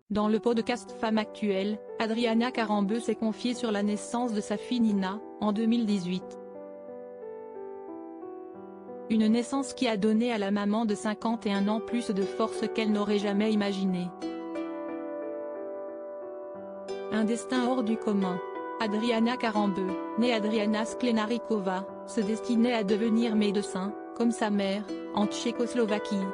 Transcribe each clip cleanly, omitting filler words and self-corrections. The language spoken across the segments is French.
Dans le podcast Femme Actuelle, Adriana Karembeu s'est confiée sur la naissance de sa fille Nina, en 2018. Une naissance qui a donné à la maman de 51 ans plus de force qu'elle n'aurait jamais imaginé. Un destin hors du commun. Adriana Karembeu, née Adriana Sklenarikova, se destinait à devenir médecin, comme sa mère, en Tchécoslovaquie.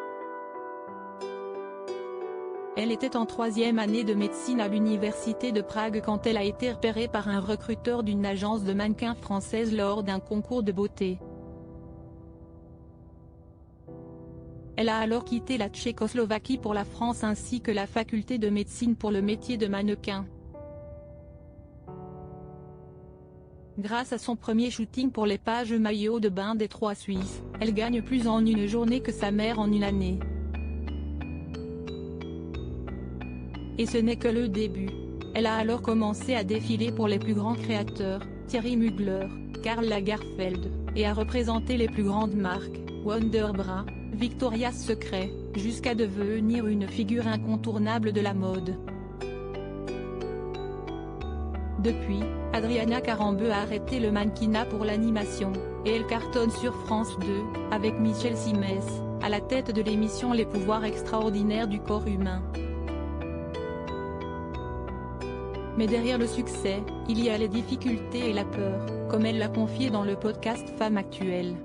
Elle était en troisième année de médecine à l'université de Prague quand elle a été repérée par un recruteur d'une agence de mannequins française lors d'un concours de beauté. Elle a alors quitté la Tchécoslovaquie pour la France ainsi que la faculté de médecine pour le métier de mannequin. Grâce à son premier shooting pour les pages maillot de bain des Trois Suisses, elle gagne plus en une journée que sa mère en une année. Et ce n'est que le début. Elle a alors commencé à défiler pour les plus grands créateurs, Thierry Mugler, Karl Lagerfeld, et à représenter les plus grandes marques, Wonderbra, Victoria's Secret, jusqu'à devenir une figure incontournable de la mode. Depuis, Adriana Karembeu a arrêté le mannequinat pour l'animation, et elle cartonne sur France 2, avec Michel Simès, à la tête de l'émission Les pouvoirs extraordinaires du corps humain. Mais derrière le succès, il y a les difficultés et la peur, comme elle l'a confié dans le podcast Femme Actuelle.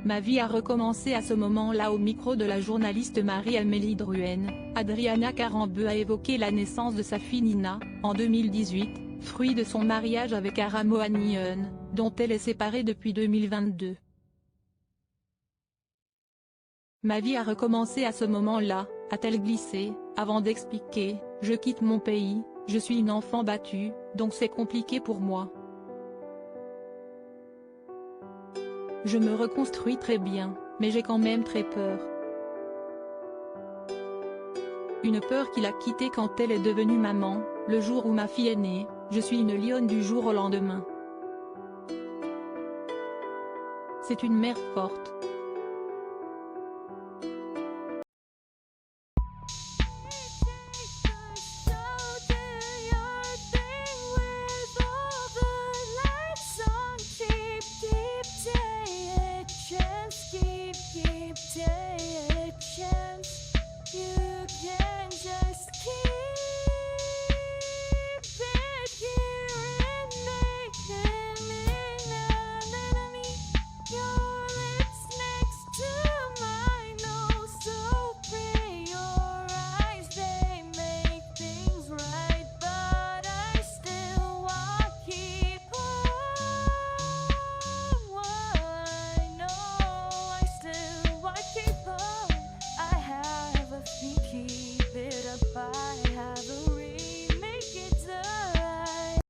Ma vie a recommencé à ce moment-là au micro de la journaliste Marie-Amélie Drouin. Adriana Karembeu a évoqué la naissance de sa fille Nina, en 2018, fruit de son mariage avec Ara Mohanian, dont elle est séparée depuis 2022. Ma vie a recommencé à ce moment-là, a-t-elle glissé, avant d'expliquer, je quitte mon pays, je suis une enfant battue, donc c'est compliqué pour moi. Je me reconstruis très bien, mais j'ai quand même très peur. Une peur qui l'a quittée quand elle est devenue maman, le jour où ma fille est née, je suis une lionne du jour au lendemain. C'est une mère forte,